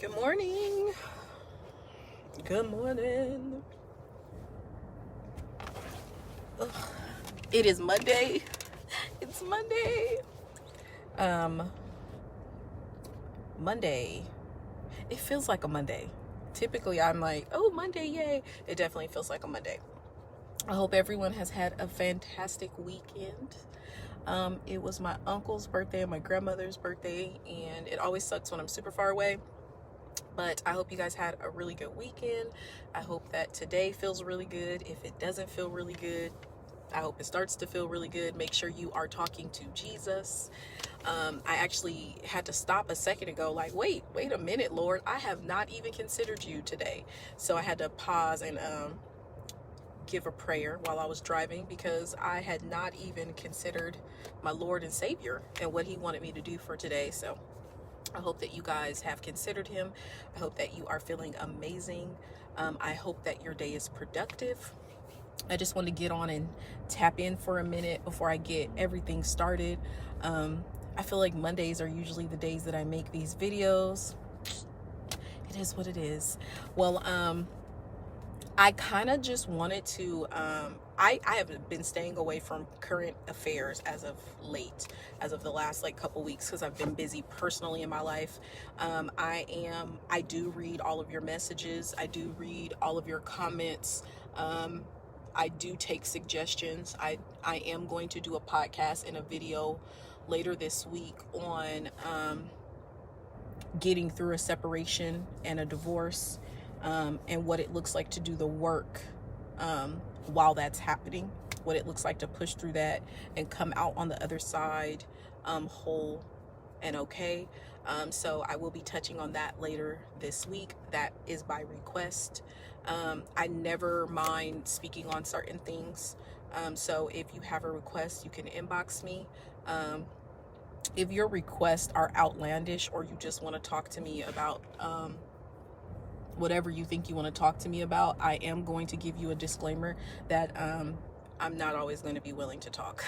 Good morning. Good morning. Ugh. It is Monday. It's Monday. Um, Monday. It feels like a Monday. Typically, I'm like, oh, Monday, yay. It definitely feels like a Monday. I hope everyone has had a fantastic weekend. It was my uncle's birthday and my grandmother's birthday, and it always sucks when I'm super far away. But I hope you guys had a really good weekend. I hope that today feels really good. If it doesn't feel really good, I hope it starts to feel really good. Make sure you are talking to Jesus. I actually had to stop a second ago, like, wait a minute, Lord. I have not even considered you today. So I had to pause and give a prayer while I was driving because I had not even considered my Lord and Savior and what He wanted me to do for today. So I hope that you guys have considered Him. I hope that you are feeling amazing. I hope that your day is productive. I just want to get on and tap in for a minute before I get everything started. I feel like Mondays are usually the days that I make these videos. It is what it is. Well, I kind of just wanted to, I have been staying away from current affairs as of late, as of the last like couple weeks, because I've been busy personally in my life. I do read all of your messages. I do read all of your comments. I do take suggestions. I am going to do a podcast and a video later this week on getting through a separation and a divorce, and what it looks like to do the work while that's happening, what it looks like to push through that and come out on the other side whole and okay. So I will be touching on that later this week. That is by request. I never mind speaking on certain things. So if you have a request, you can inbox me. If your requests are outlandish or you just want to talk to me about whatever you think you want to talk to me about, I am going to give you a disclaimer that I'm not always going to be willing to talk.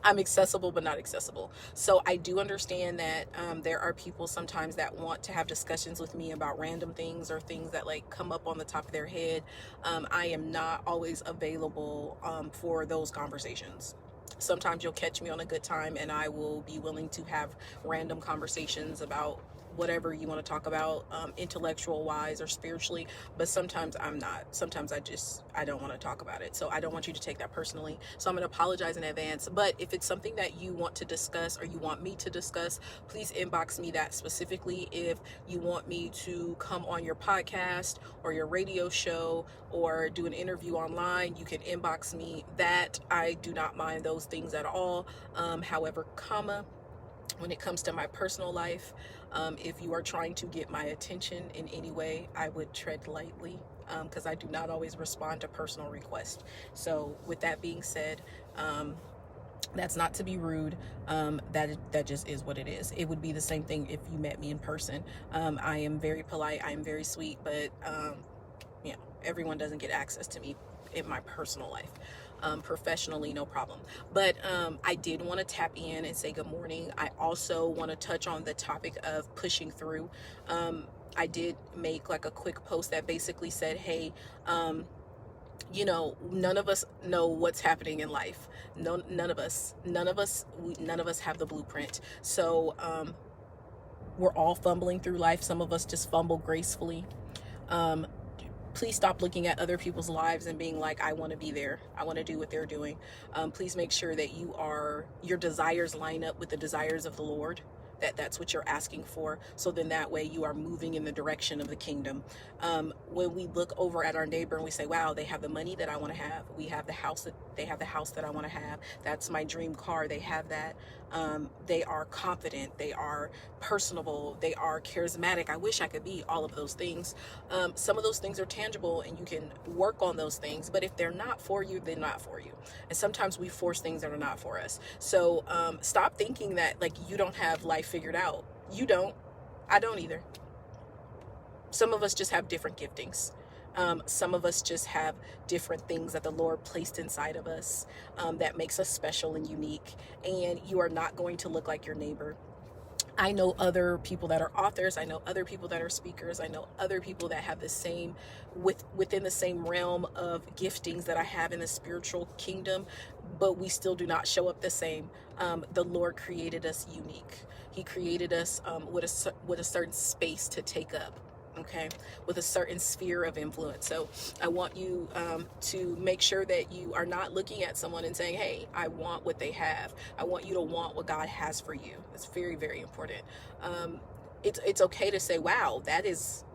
I'm accessible, but not accessible. So I do understand that there are people sometimes that want to have discussions with me about random things or things that like come up on the top of their head. I am not always available for those conversations. Sometimes you'll catch me on a good time and I will be willing to have random conversations about whatever you want to talk about, intellectual wise or spiritually, but sometimes I'm not. Sometimes I don't want to talk about it. So I don't want you to take that personally. So I'm going to apologize in advance. But if it's something that you want to discuss or you want me to discuss, please inbox me that specifically. If you want me to come on your podcast or your radio show or do an interview online, you can inbox me that. I do not mind those things at all. However, when it comes to my personal life, if you are trying to get my attention in any way, I would tread lightly, because I do not always respond to personal requests. So with that being said, that's not to be rude. That just is what it is. It would be the same thing if you met me in person. I am very polite. I am very sweet, but everyone doesn't get access to me in my personal life. Professionally, no problem. But I did want to tap in and say good morning. I also want to touch on the topic of pushing through. I did make like a quick post that basically said, hey, none of us know what's happening in life. No, none of us have the blueprint. So we're all fumbling through life. Some of us just fumble gracefully. Please stop looking at other people's lives and being like, I want to be there. I want to do what they're doing. Please make sure that your desires line up with the desires of the Lord, that's what you're asking for. So then that way you are moving in the direction of the kingdom. When we look over at our neighbor and we say, wow, they have the money that I want to have. They have the house that I want to have. That's my dream car. They have that. They are confident. They are personable. They are charismatic. I wish I could be all of those things. Some of those things are tangible and you can work on those things, but if they're not for you, they're not for you. And sometimes we force things that are not for us. So stop thinking that like you don't have life figured out. You don't. I don't either. Some of us just have different giftings. Some of us just have different things that the Lord placed inside of us that makes us special and unique. And you are not going to look like your neighbor. I know other people that are authors. I know other people that are speakers. I know other people that have the same, within the same realm of giftings that I have in the spiritual kingdom, but we still do not show up the same. The Lord created us unique. He created us with a certain space to take up. Okay, with a certain sphere of influence. So I want you to make sure that you are not looking at someone and saying, hey, I want what they have. I want you to want what God has for you. It's very, very important. It's okay to say, wow, that is,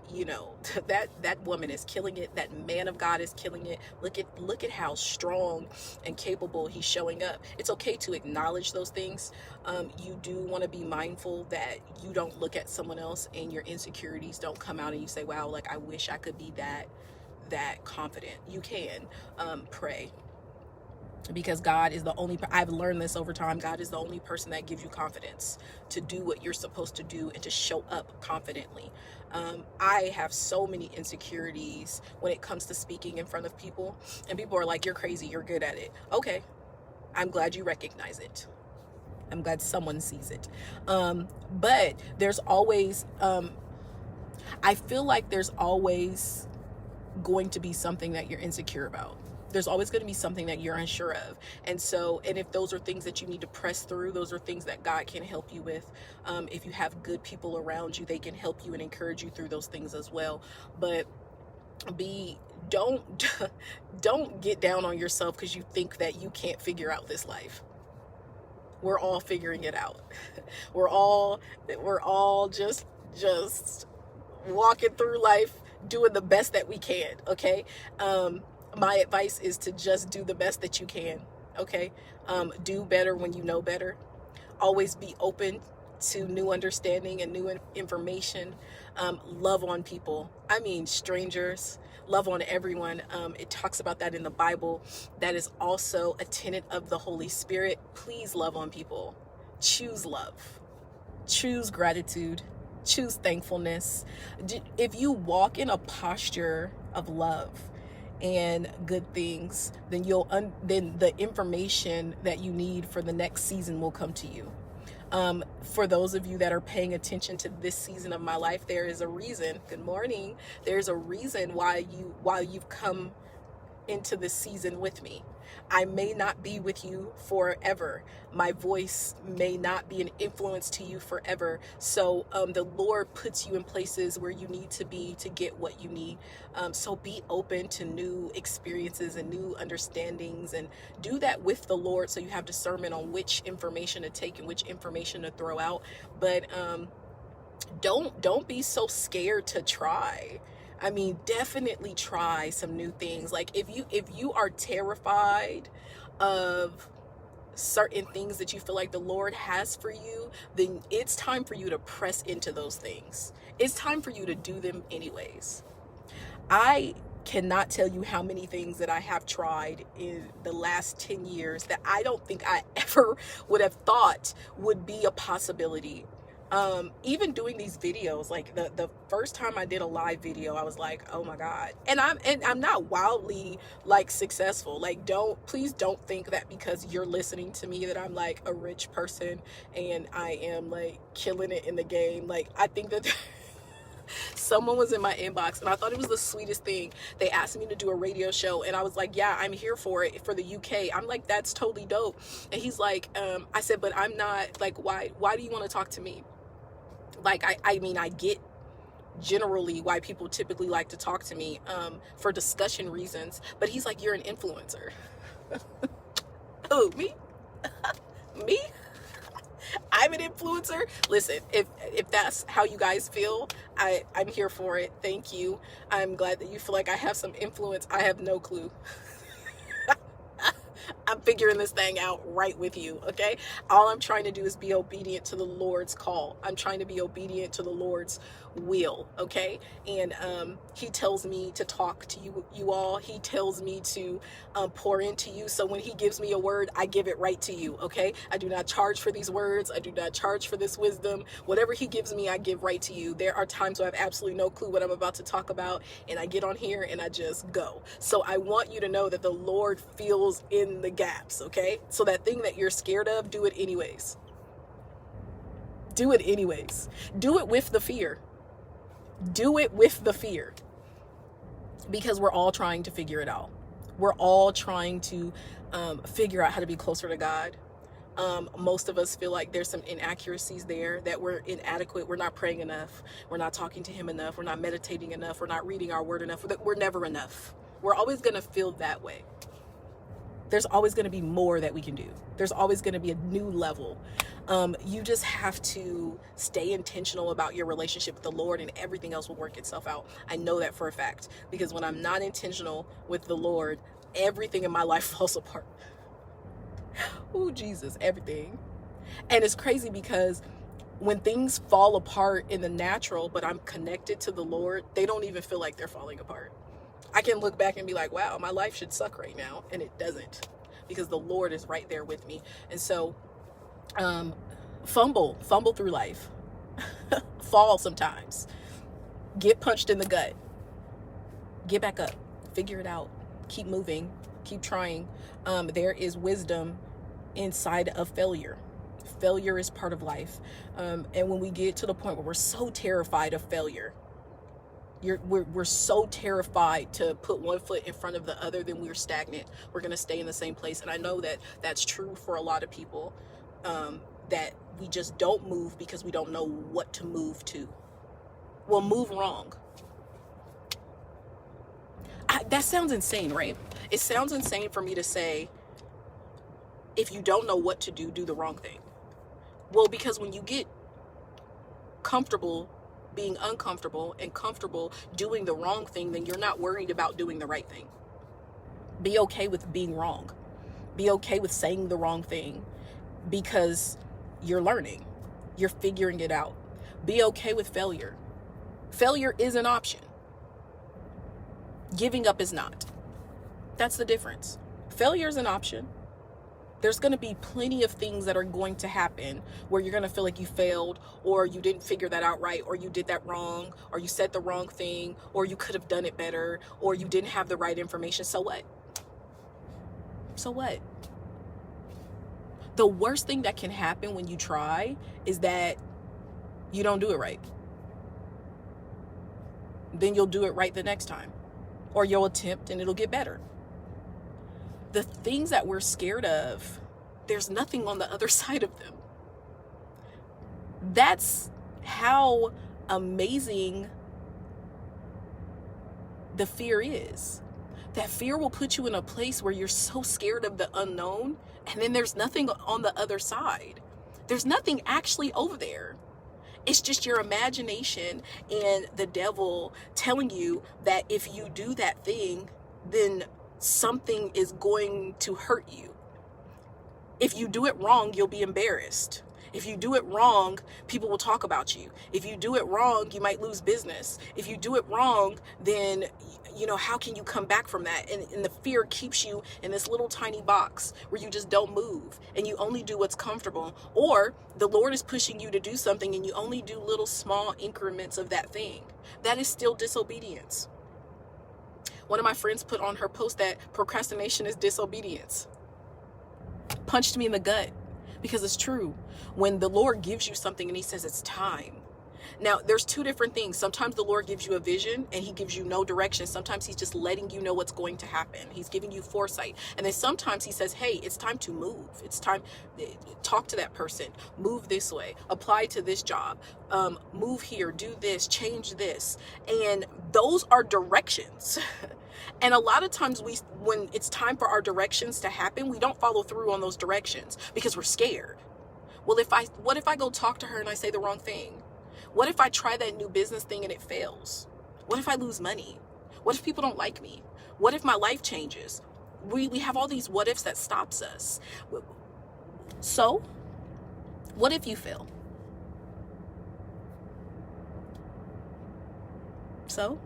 that woman is killing it. That man of God is killing it. Look at how strong and capable he's showing up. It's okay to acknowledge those things. You do want to be mindful that you don't look at someone else and your insecurities don't come out and you say, wow, like I wish I could be that confident. You can pray, because God is the only, I've learned this over time, God is the only person that gives you confidence to do what you're supposed to do and to show up confidently. I have so many insecurities when it comes to speaking in front of people, and people are like, you're crazy, you're good at it. Okay, I'm glad you recognize it. I'm glad someone sees it. But there's always, I feel like there's always going to be something that you're insecure about. There's always going to be something that you're unsure of. And if those are things that you need to press through, those are things that God can help you with. If you have good people around you, they can help you and encourage you through those things as well. But don't get down on yourself because you think that you can't figure out this life. We're all figuring it out. We're all just walking through life doing the best that we can. Okay. My advice is to just do the best that you can. Okay. Do better when you know better. Always be open to new understanding and new information. Love on people. I mean, strangers. Love on everyone. It talks about that in the Bible. That is also a tenet of the Holy Spirit. Please love on people. Choose love. Choose gratitude. Choose thankfulness. If you walk in a posture of love and good things, then then the information that you need for the next season will come to you. For those of you that are paying attention to this season of my life, there is a reason. Good morning. There's a reason why you've come into this season with me. I may not be with you forever. My voice may not be an influence to you forever. So the Lord puts you in places where you need to be to get what you need. So be open to new experiences and new understandings, and do that with the Lord so you have discernment on which information to take and which information to throw out. But don't be so scared to try. I mean, definitely try some new things. Like if you are terrified of certain things that you feel like the Lord has for you, then it's time for you to press into those things. It's time for you to do them anyways. I cannot tell you how many things that I have tried in the last 10 years that I don't think I ever would have thought would be a possibility. Even doing these videos, like the first time I did a live video, I was like, oh my God. And I'm not wildly like successful. Like, please don't think that because you're listening to me that I'm like a rich person and I am like killing it in the game. Like, I think that someone was in my inbox and I thought it was the sweetest thing. They asked me to do a radio show and I was like, yeah, I'm here for it, for the UK. I'm like, that's totally dope. And he's like, I said, but I'm not, like, why do you want to talk to me? Like, I mean, I get generally why people typically like to talk to me for discussion reasons, but he's like, you're an influencer. Oh, me? Me? I'm an influencer? Listen, if that's how you guys feel, I'm here for it. Thank you. I'm glad that you feel like I have some influence. I have no clue. I'm figuring this thing out right with you, okay? All I'm trying to do is be obedient to the Lord's call. I'm trying to be obedient to the Lord's will, okay? And he tells me to talk to you all. He tells me to pour into you. So when he gives me a word, I give it right to you, okay? I do not charge for these words. I do not charge for this wisdom. Whatever he gives me, I give right to you. There are times where I have absolutely no clue what I'm about to talk about, and I get on here and I just go. So I want you to know that the Lord fills in the gaps, okay? So that thing that you're scared of, do it anyways. Do it anyways. Do it with the fear. Do it with the fear. Because we're all trying to figure it out. We're all trying to figure out how to be closer to God. Most of us feel like there's some inaccuracies there, that we're inadequate. We're not praying enough. We're not talking to him enough. We're not meditating enough. We're not reading our word enough. We're never enough. We're always going to feel that way. There's always going to be more that we can do. There's always going to be a new level. You just have to stay intentional about your relationship with the Lord, and everything else will work itself out. I know that for a fact, because when I'm not intentional with the Lord, everything in my life falls apart. Oh, Jesus, everything. And it's crazy because when things fall apart in the natural, but I'm connected to the Lord, they don't even feel like they're falling apart. I can look back and be like, wow, my life should suck right now. And it doesn't, because the Lord is right there with me. And so, fumble through life, fall sometimes, get punched in the gut, get back up, figure it out, keep moving, keep trying. There is wisdom inside of failure. Failure is part of life. And when we get to the point where we're so terrified of failure, we're so terrified to put one foot in front of the other, then we're stagnant. We're going to stay in the same place. And I know that that's true for a lot of people, that we just don't move because we don't know what to move to. Well, move wrong. That sounds insane, right? It sounds insane for me to say, if you don't know what to do, do the wrong thing. Well, because when you get comfortable being uncomfortable and comfortable doing the wrong thing, then you're not worried about doing the right thing. Be okay with being wrong. Be okay with saying the wrong thing, because you're learning. You're figuring it out. Be okay with failure. Failure is an option. Giving up is not. That's the difference. Failure is an option. There's going to be plenty of things that are going to happen where you're going to feel like you failed, or you didn't figure that out right, or you did that wrong, or you said the wrong thing, or you could have done it better, or you didn't have the right information. So what? So what? The worst thing that can happen when you try is that you don't do it right. Then you'll do it right the next time, or you'll attempt and it'll get better. The things that we're scared of, there's nothing on the other side of them. That's how amazing the fear is. That fear will put you in a place where you're so scared of the unknown, and then there's nothing on the other side. There's nothing actually over there. It's just your imagination and the devil telling you that if you do that thing, then something is going to hurt you. If you do it wrong, you'll be embarrassed. If you do it wrong, people will talk about you. If you do it wrong, you might lose business. If you do it wrong, then, how can you come back from that? And the fear keeps you in this little tiny box where you just don't move and you only do what's comfortable. Or the Lord is pushing you to do something and you only do little small increments of that thing. That is still disobedience. One of my friends put on her post that procrastination is disobedience. Punched me in the gut, because it's true. When the Lord gives you something and he says it's time. Now, there's two different things. Sometimes the Lord gives you a vision and he gives you no direction. Sometimes he's just letting you know what's going to happen. He's giving you foresight. And then sometimes he says, hey, it's time to move. It's time, talk to that person, move this way, apply to this job, move here, do this, change this. And those are directions. And a lot of times when it's time for our directions to happen, we don't follow through on those directions because we're scared. Well, what if I go talk to her and I say the wrong thing? What if I try that new business thing and it fails? What if I lose money? What if people don't like me? What if my life changes? We have all these what ifs that stops us. So, what if you fail? So,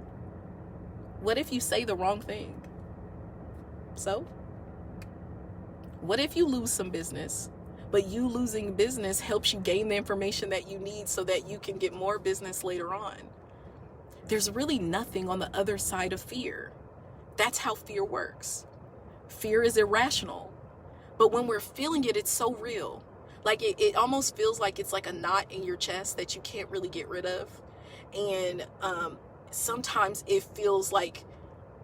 what if you say the wrong thing? So, what if you lose some business? But you losing business helps you gain the information that you need so that you can get more business later on. There's really nothing on the other side of fear. That's how fear works. Fear is irrational. But when we're feeling it, it's so real. Like it almost feels like it's like a knot in your chest that you can't really get rid of. And sometimes it feels like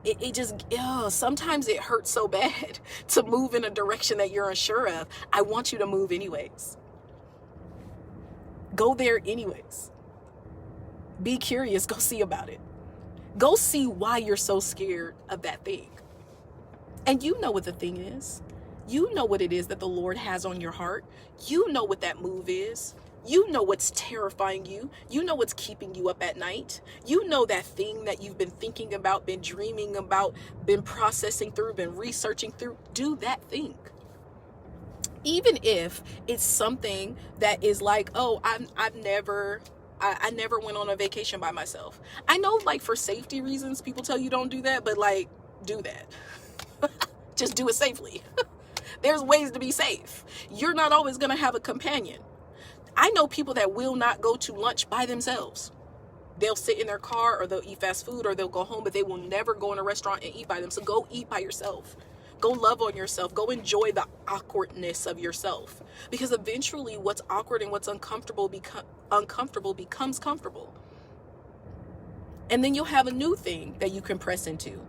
it just, sometimes it hurts so bad to move in a direction that you're unsure of. I want you to move anyways. Go there anyways. Be curious. Go see about it. Go see why you're so scared of that thing. And you know what the thing is. You know what it is that the Lord has on your heart. You know what that move is. You know what's terrifying you. You know what's keeping you up at night. You know that thing that you've been thinking about, been dreaming about, been processing through, been researching through. Do that thing. Even if it's something that is like, oh, I never went on a vacation by myself. I know, like, for safety reasons, people tell you don't do that, but like, do that. Just do it safely. There's ways to be safe. You're not always going to have a companion. I know people that will not go to lunch by themselves. They'll sit in their car, or they'll eat fast food, or they'll go home, but they will never go in a restaurant and eat by themselves. So go eat by yourself. Go love on yourself. Go enjoy the awkwardness of yourself. Because eventually what's awkward and what's uncomfortable becomes comfortable. And then you'll have a new thing that you can press into.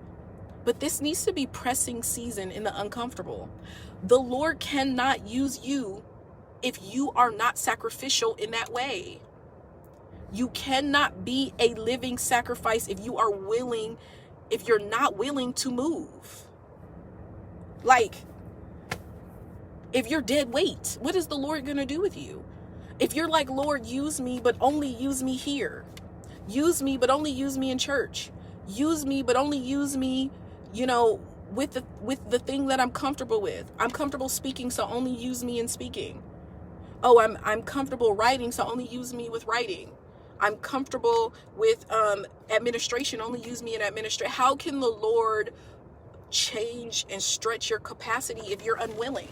But this needs to be pressing season in the uncomfortable. The Lord cannot use you if you are not sacrificial in that way. You cannot be a living sacrifice if you're not willing to move. Like, if you're dead weight, what is the Lord going to do with you? If you're like, Lord, use me, but only use me here. Use me, but only use me in church. Use me, but only use me, with the thing that I'm comfortable with. I'm comfortable speaking, so only use me in speaking. Oh, I'm comfortable writing, so only use me with writing. I'm comfortable with administration, only use me in administration. How can the Lord change and stretch your capacity if you're unwilling?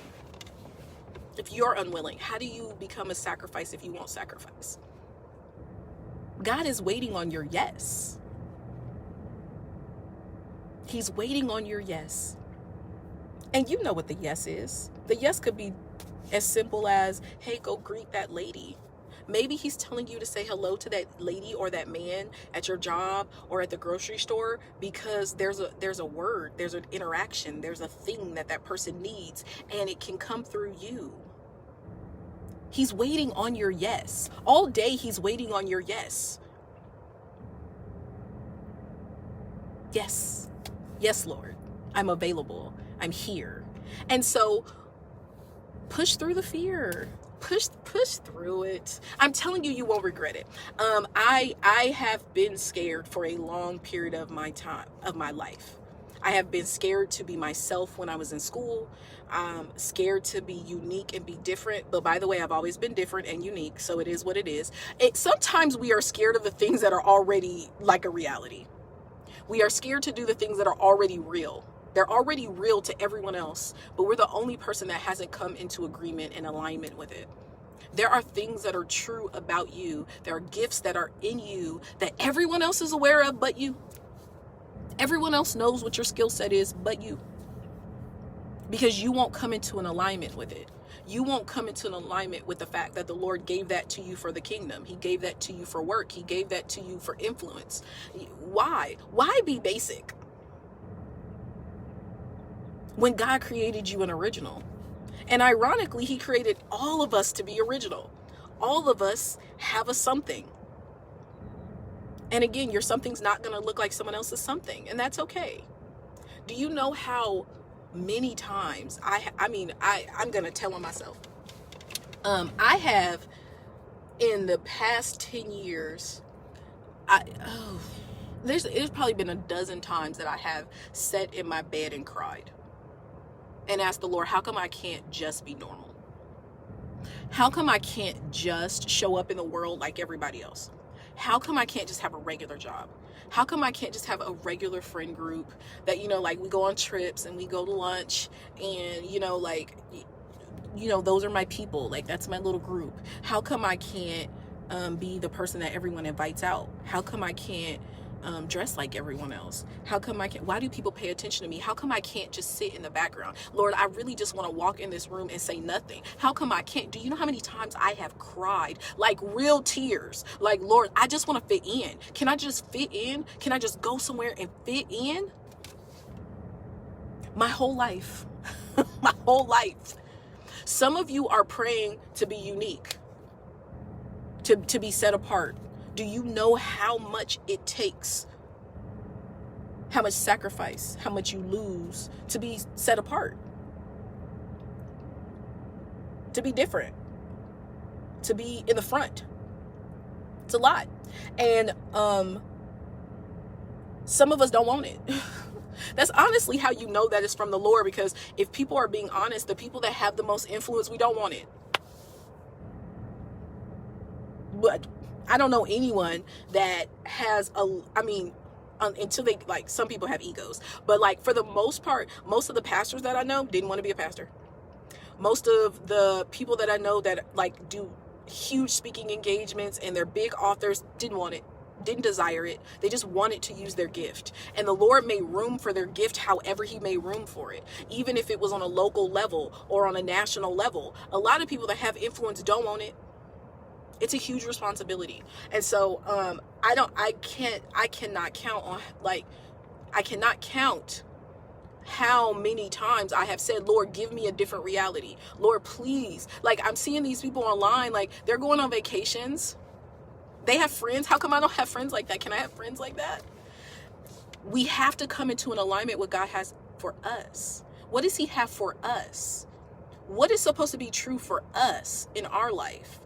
If you're unwilling, how do you become a sacrifice if you won't sacrifice? God is waiting on your yes. He's waiting on your yes. And you know what the yes is. The yes could be as simple as, hey, go greet that lady. Maybe he's telling you to say hello to that lady or that man at your job or at the grocery store because there's a word, there's an interaction, there's a thing that person needs, and it can come through you. He's waiting on your yes. All day he's waiting on your yes. Yes. Yes, Lord. I'm available. I'm here. And so push through the fear. Push through it. I'm telling you, you won't regret it. I have been scared for a long period of my life. I have been scared to be myself when I was in school. Scared to be unique and be different. But by the way, I've always been different and unique. So it is what it is. Sometimes we are scared of the things that are already like a reality. We are scared to do the things that are already real. They're already real to everyone else, but we're the only person that hasn't come into agreement and alignment with it. There are things that are true about you. There are gifts that are in you that everyone else is aware of but you. Everyone else knows what your skill set is but you. Because you won't come into an alignment with it. You won't come into an alignment with the fact that the Lord gave that to you for the kingdom. He gave that to you for work. He gave that to you for influence. Why? Why be basic when God created you an original? And ironically, he created all of us to be original. All of us have a something. And again, your something's not going to look like someone else's something, and that's okay. Do you know how many times I'm going to tell on myself. I have, in the past 10 years, there's probably been a dozen times that I have sat in my bed and cried and asked the Lord, how come I can't just be normal? How come I can't just show up in the world like everybody else? How come I can't just have a regular job? How come I can't just have a regular friend group that, like we go on trips and we go to lunch and, those are my people. Like, that's my little group. How come I can't be the person that everyone invites out? How come I can't dress like everyone else? How come I can't? Why do people pay attention to me? How come I can't just sit in the background? Lord, I really just want to walk in this room and say nothing. How come I can't? Do you know how many times I have cried, like real tears? Like, Lord, I just want to fit in. Can I just fit in? Can I just go somewhere and fit in? My whole life, my whole life. Some of you are praying to be unique, to be set apart. Do you know how much it takes? How much sacrifice, how much you lose to be set apart? To be different, to be in the front. It's a lot. And some of us don't want it. That's honestly how you know that it's from the Lord, because if people are being honest, the people that have the most influence, we don't want it. But I don't know anyone that has until they, like, some people have egos, but like for the most part, most of the pastors that I know didn't want to be a pastor. Most of the people that I know that like do huge speaking engagements and they're big authors didn't want it, didn't desire it. They just wanted to use their gift, and the Lord made room for their gift however he made room for it, even if it was on a local level or on a national level. A lot of people that have influence don't want it. It's a huge responsibility. And so I cannot count how many times I have said, Lord, give me a different reality. Lord, please. Like, I'm seeing these people online, like they're going on vacations. They have friends. How come I don't have friends like that? Can I have friends like that? We have to come into an alignment with what God has for us. What does he have for us? What is supposed to be true for us in our life?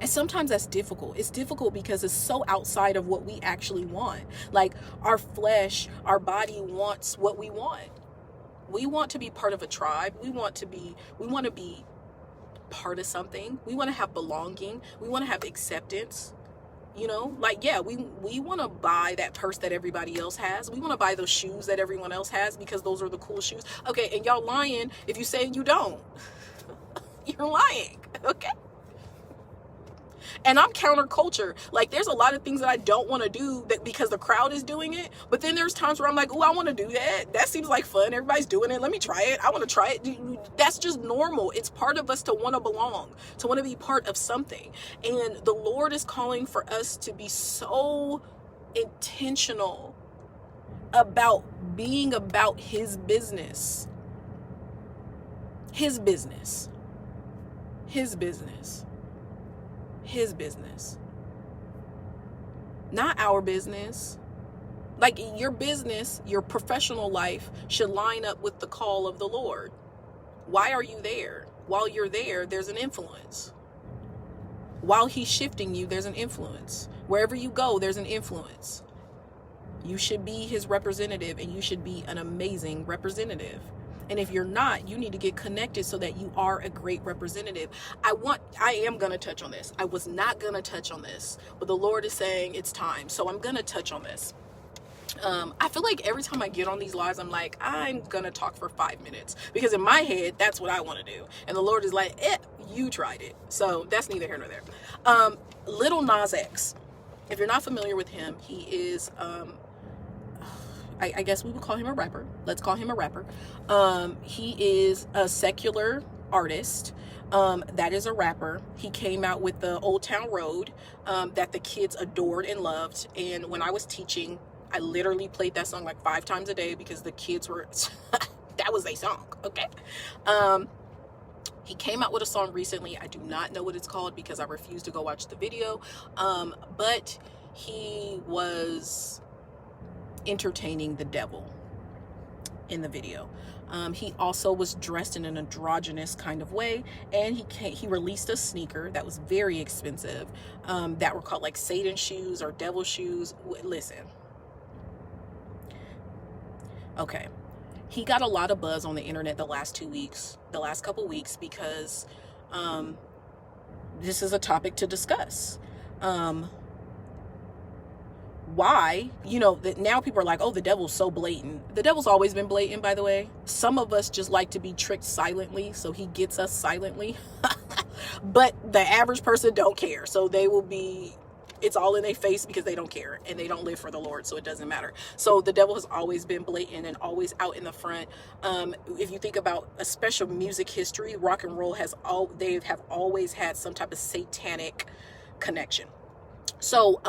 And sometimes that's difficult. It's difficult because it's so outside of what we actually want. Like, our flesh, our body wants what we want. We want to be part of a tribe. We want to be part of something. We want to have belonging. We want to have acceptance. You know, like, yeah, we want to buy that purse that everybody else has. We want to buy those shoes that everyone else has because those are the cool shoes. Okay, and y'all lying if you say you don't. You're lying, okay? And I'm counterculture. Like, there's a lot of things that I don't want to do that because the crowd is doing it. But then there's times where I'm like, oh, I want to do that. That seems like fun. Everybody's doing it. Let me try it. I want to try it. That's just normal. It's part of us to want to belong, to want to be part of something. And the Lord is calling for us to be so intentional about being about his business. His business. His business. His business, not our business. Like, your business, your professional life should line up with the call of the Lord. Why are you there? While you're there, there's an influence. While he's shifting you, there's an influence. Wherever you go, there's an influence. You should be his representative, and you should be an amazing representative. And if you're not, you need to get connected so that you are a great representative. I am going to touch on this. I was not going to touch on this, but the Lord is saying it's time. So I'm going to touch on this. I feel like every time I get on these lives, I'm like, I'm going to talk for 5 minutes, because in my head, that's what I want to do. And the Lord is like, you tried it. So that's neither here nor there. Lil Nas X. If you're not familiar with him, he is, I guess we would call him a rapper. Let's call him a rapper. He is a secular artist. That is a rapper. He came out with the Old Town Road that the kids adored and loved. And when I was teaching, I literally played that song like 5 times a day because the kids were, that was their song, okay? He came out with a song recently. I do not know what it's called because I refuse to go watch the video. But he was entertaining the devil in the video. He also was dressed in an androgynous kind of way, and he released a sneaker that was very expensive, that were called like Satan shoes or devil shoes. Listen, okay, he got a lot of buzz on the internet the last couple weeks because this is a topic to discuss. Why, that now people are like, oh, the devil's so blatant. The devil's always been blatant, by the way. Some of us just like to be tricked silently, so he gets us silently. But the average person don't care, so they will be It's all in their face because they don't care and they don't live for the Lord, so it doesn't matter. So the devil has always been blatant and always out in the front. If you think about a special music history, rock and roll they have always had some type of satanic connection. So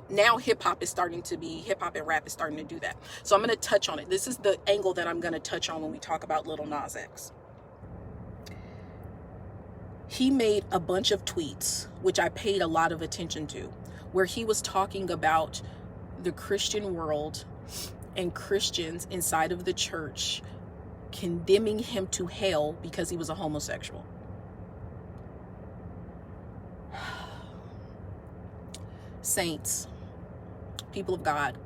now hip hop and rap is starting to do that. So I'm going to touch on it. This is the angle that I'm going to touch on when we talk about Lil Nas X. He made a bunch of tweets, which I paid a lot of attention to, where he was talking about the Christian world and Christians inside of the church condemning him to hell because he was a homosexual. Saints, people of God,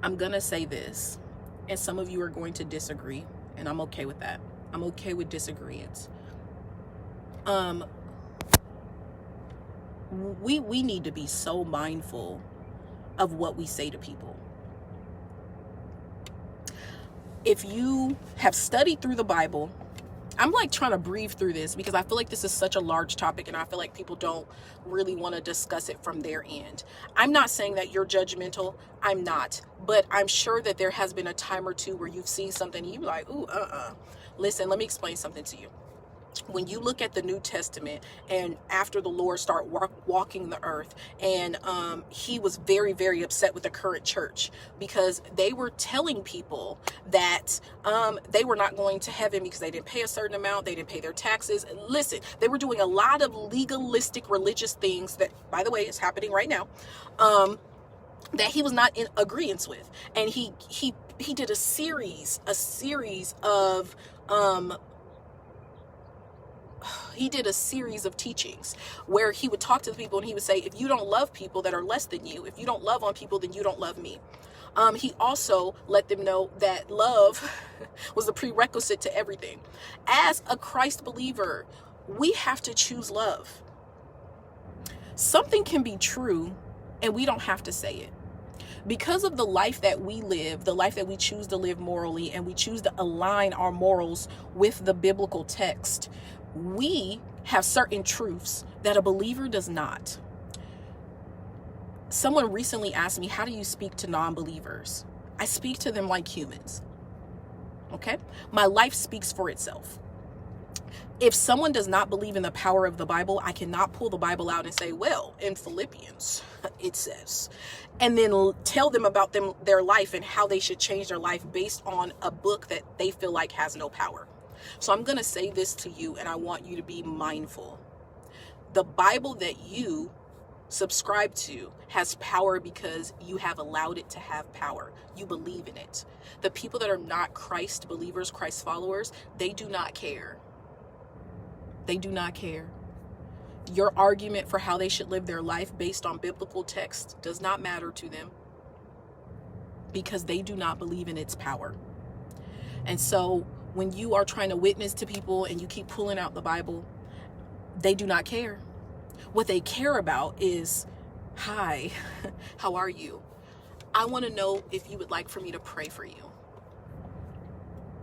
I'm going to say this, and some of you are going to disagree, and I'm okay with that. I'm okay with disagreements. We need to be so mindful of what we say to people. If you have studied through the Bible, I'm like trying to breathe through this because I feel like this is such a large topic and I feel like people don't really want to discuss it from their end. I'm not saying that you're judgmental. I'm not. But I'm sure that there has been a time or two where you've seen something and you're like, ooh, Listen, let me explain something to you. When you look at the New Testament and after the Lord started walking the earth, and he was very, very upset with the current church because they were telling people that they were not going to heaven because they didn't pay a certain amount, they didn't pay their taxes. Listen, they were doing a lot of legalistic religious things that, by the way, is happening right now, that he was not in agreement with. And he did a series of teachings where he would talk to the people and he would say, if you don't love people that are less than you, if you don't love on people, then you don't love me. He also let them know that love was the prerequisite to everything. As a Christ believer, we have to choose love. Something can be true and we don't have to say it. Because of the life that we live, the life that we choose to live morally, and we choose to align our morals with the biblical text, we have certain truths that a believer does not. Someone recently asked me, how do you speak to non-believers? I speak to them like humans. Okay? My life speaks for itself. If someone does not believe in the power of the Bible, I cannot pull the Bible out and say, well, in Philippians, it says, and then tell them about their life and how they should change their life based on a book that they feel like has no power. So I'm going to say this to you, and I want you to be mindful. The Bible that you subscribe to has power because you have allowed it to have power. You believe in it. The people that are not Christ believers, Christ followers, they do not care. They do not care. Your argument for how they should live their life based on biblical text does not matter to them because they do not believe in its power. And so when you are trying to witness to people and you keep pulling out the Bible, they do not care. What they care about is, hi, how are you? I want to know if you would like for me to pray for you.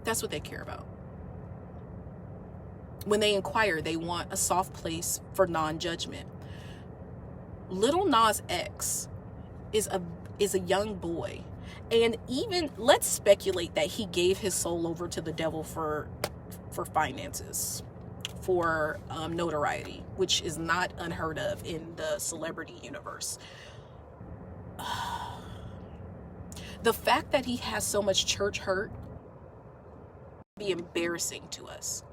That's what they care about. When they inquire, they want a soft place for non-judgment. Lil Nas X is a young boy. And even let's speculate that he gave his soul over to the devil for finances, for notoriety, which is not unheard of in the celebrity universe. The fact that he has so much church hurt should be embarrassing to us.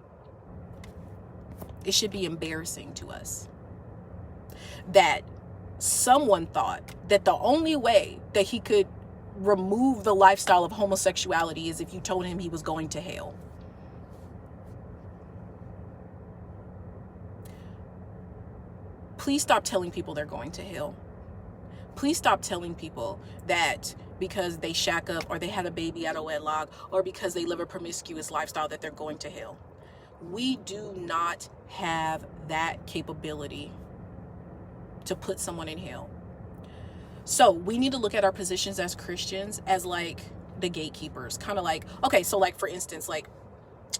It should be embarrassing to us that someone thought that the only way that he could remove the lifestyle of homosexuality is if you told him he was going to hell. Please stop telling people they're going to hell. Please stop telling people that because they shack up or they had a baby out of wedlock or because they live a promiscuous lifestyle that they're going to hell. We do not have that capability to put someone in hell. So we need to look at our positions as Christians as like the gatekeepers, kind of like, okay, so like for instance, like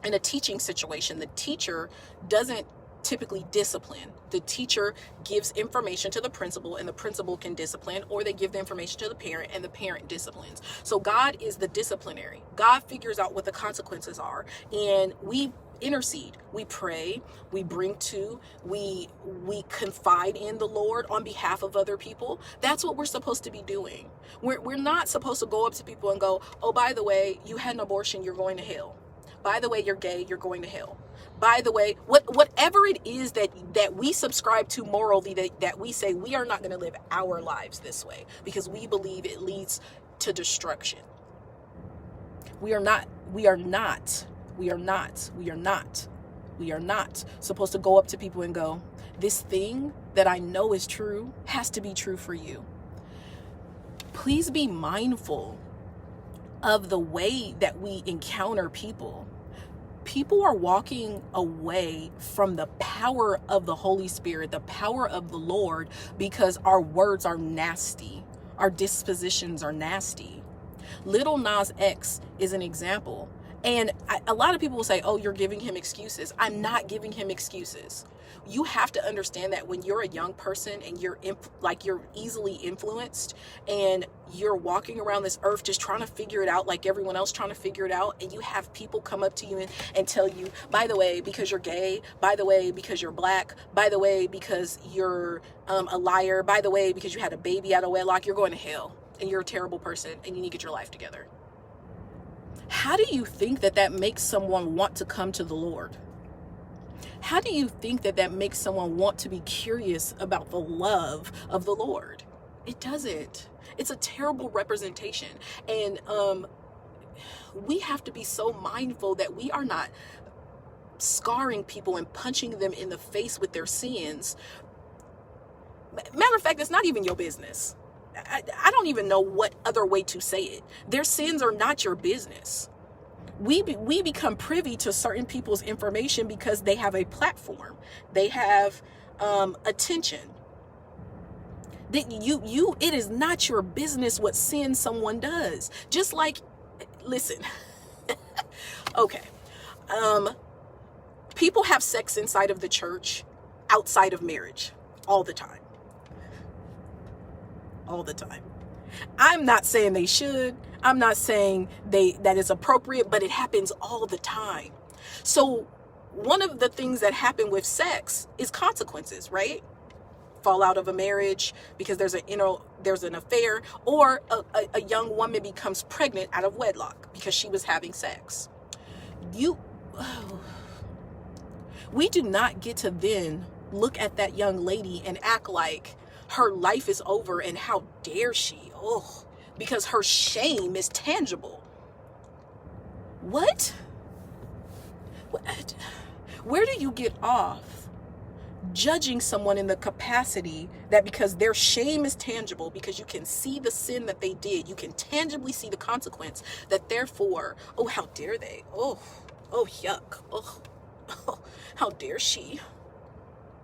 in a teaching situation, the teacher doesn't typically discipline. The teacher gives information to the principal, and the principal can discipline, or they give the information to the parent and the parent disciplines. So God is the disciplinary. God figures out what the consequences are, and we intercede, we pray, we we confide in the Lord on behalf of other people. That's what we're supposed to be doing. We're not supposed to go up to people and go, oh, by the way, you had an abortion, you're going to hell. By the way, you're gay, you're going to hell. By the way, whatever it is that we subscribe to morally, that we say we are not going to live our lives this way because we believe it leads to destruction. We are not supposed to go up to people and go, this thing that I know is true has to be true for you. Please be mindful of the way that we encounter people. People are walking away from the power of the Holy Spirit, the power of the Lord, because our words are nasty. Our dispositions are nasty. Lil Nas X is an example. And a lot of people will say, oh, you're giving him excuses. I'm not giving him excuses. You have to understand that when you're a young person and you're easily influenced and you're walking around this earth just trying to figure it out like everyone else trying to figure it out, and you have people come up to you and tell you, by the way, because you're gay, by the way, because you're black, by the way, because you're a liar, by the way, because you had a baby out of wedlock, you're going to hell and you're a terrible person and you need to get your life together. How do you think that makes someone want to come to the Lord? How do you think that makes someone want to be curious about the love of the Lord? It doesn't. It's a terrible representation. And we have to be so mindful that we are not scarring people and punching them in the face with their sins. Matter of fact, it's not even your business. I don't even know what other way to say it. Their sins are not your business. We become privy to certain people's information because they have a platform. They have attention. It is not your business what sin someone does. Just like, listen, okay. People have sex inside of the church, outside of marriage, all the time. All the time. I'm not saying they should. I'm not saying that is appropriate, but it happens all the time. So one of the things that happen with sex is consequences, right? Fall out of a marriage because there's an affair, or a young woman becomes pregnant out of wedlock because she was having sex. We do not get to then look at that young lady and act like her life is over and how dare she, because her shame is tangible. What? Where do you get off judging someone in the capacity that because their shame is tangible, because you can see the sin that they did, you can tangibly see the consequence, that therefore, how dare they? Oh, yuck. Oh, how dare she?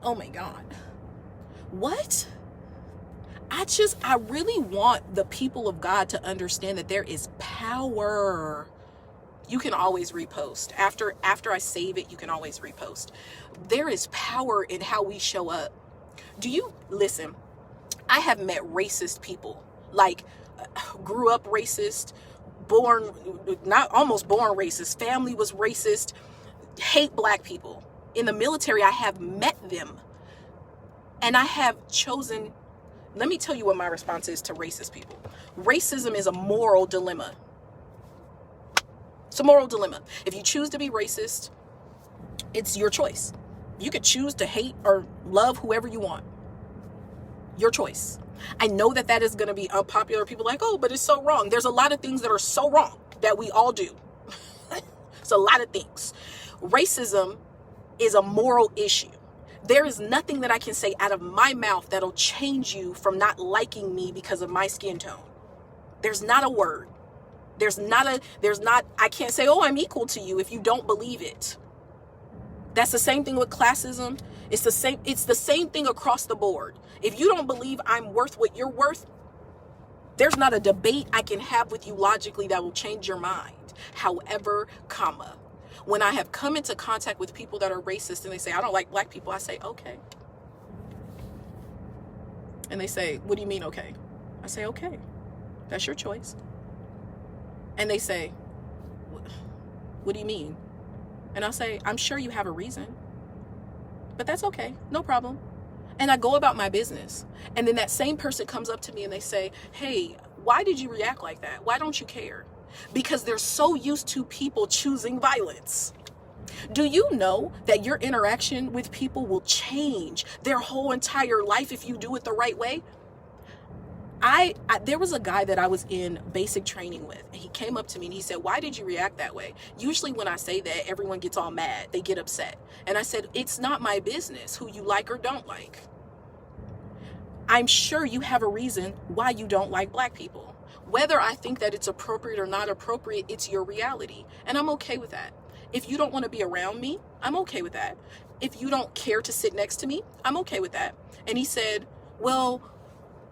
Oh my God. What? I really want the people of God to understand that there is power. You can always repost. After I save it, you can always repost. There is power in how we show up. Listen, I have met racist people, like grew up racist, almost born racist, family was racist, hate black people. In the military, I have met them. And I have chosen, let me tell you what my response is to racist people. Racism is a moral dilemma. It's a moral dilemma. If you choose to be racist, it's your choice. You could choose to hate or love whoever you want. Your choice. I know that is going to be unpopular. People are like, but it's so wrong. There's a lot of things that are so wrong that we all do. It's a lot of things. Racism is a moral issue. There is nothing that I can say out of my mouth that'll change you from not liking me because of my skin tone. There's not a word. I can't say, I'm equal to you if you don't believe it. That's the same thing with classism. It's the same thing across the board. If you don't believe I'm worth what you're worth, there's not a debate I can have with you logically that will change your mind. However, When I have come into contact with people that are racist and they say, I don't like black people, I say, okay. And they say, what do you mean, okay? I say, okay, that's your choice. And they say, what do you mean? And I'll say, I'm sure you have a reason, but that's okay, no problem. And I go about my business. And then that same person comes up to me and they say, hey, why did you react like that? Why don't you care? Because they're so used to people choosing violence. Do you know that your interaction with people will change their whole entire life if you do it the right way? There was a guy that I was in basic training with, and he came up to me and he said, why did you react that way? Usually when I say that, everyone gets all mad. They get upset. And I said, it's not my business who you like or don't like. I'm sure you have a reason why you don't like black people. Whether I think that it's appropriate or not appropriate, it's your reality. And I'm okay with that. If you don't want to be around me, I'm okay with that. If you don't care to sit next to me, I'm okay with that. And he said, well,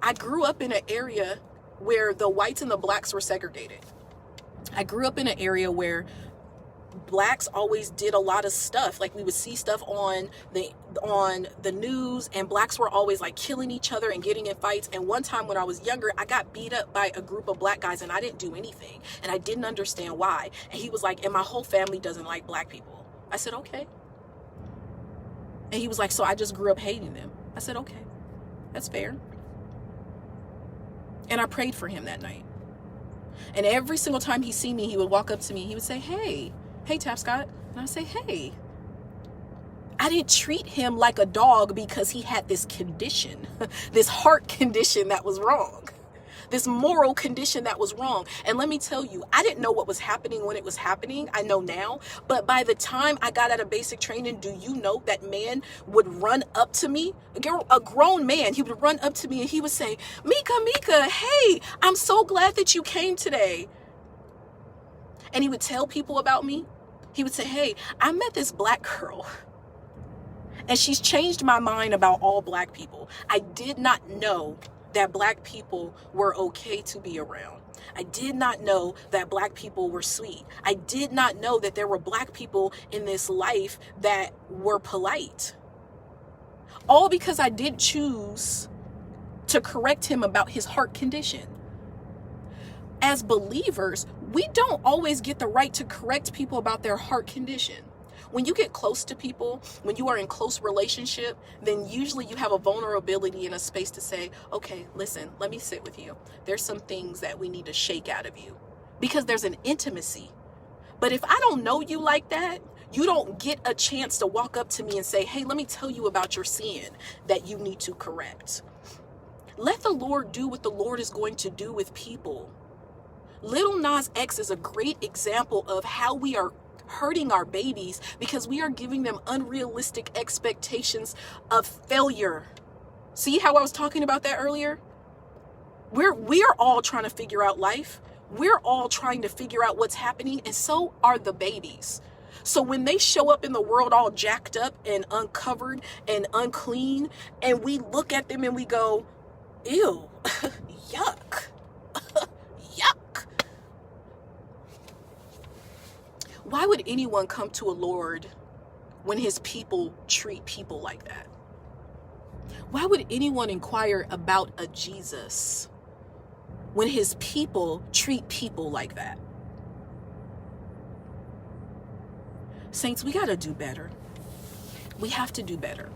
I grew up in an area where the whites and the blacks were segregated. I grew up in an area where blacks always did a lot of stuff. Like we would see stuff on the news, and blacks were always like killing each other and getting in fights. And one time when I was younger, I got beat up by a group of black guys and I didn't do anything. And I didn't understand why. And he was like, and my whole family doesn't like black people. I said, okay. And he was like, so I just grew up hating them. I said, okay, that's fair. And I prayed for him that night. And every single time he see me, he would walk up to me. He would say, hey, Tapscott. And I'd say, hey. I didn't treat him like a dog because he had this condition, this heart condition that was wrong, this moral condition that was wrong. And let me tell you, I didn't know what was happening when it was happening. I know now. But by the time I got out of basic training, do you know that man would run up to me, a grown man, he would run up to me and he would say, Mika, hey, I'm so glad that you came today. And he would tell people about me. He would say, hey, I met this black girl and she's changed my mind about all black people. I did not know that black people were okay to be around. I did not know that black people were sweet. I did not know that there were black people in this life that were polite. All because I did choose to correct him about his heart condition. As believers, we don't always get the right to correct people about their heart condition. When you get close to people, when you are in close relationship, then usually you have a vulnerability and a space to say, okay, listen, let me sit with you. There's some things that we need to shake out of you because there's an intimacy. But if I don't know you like that, you don't get a chance to walk up to me and say, hey, let me tell you about your sin that you need to correct. Let the Lord do what the Lord is going to do with people. Lil Nas X is a great example of how we are hurting our babies because we are giving them unrealistic expectations of failure. See how I was talking about that earlier? We are all trying to figure out life. We're all trying to figure out what's happening, and so are the babies. So when they show up in the world all jacked up and uncovered and unclean, and we look at them and we go, ew, yuck, yuck. Why would anyone come to a Lord when his people treat people like that? Why would anyone inquire about a Jesus when his people treat people like that? Saints, we got to do better. We have to do better.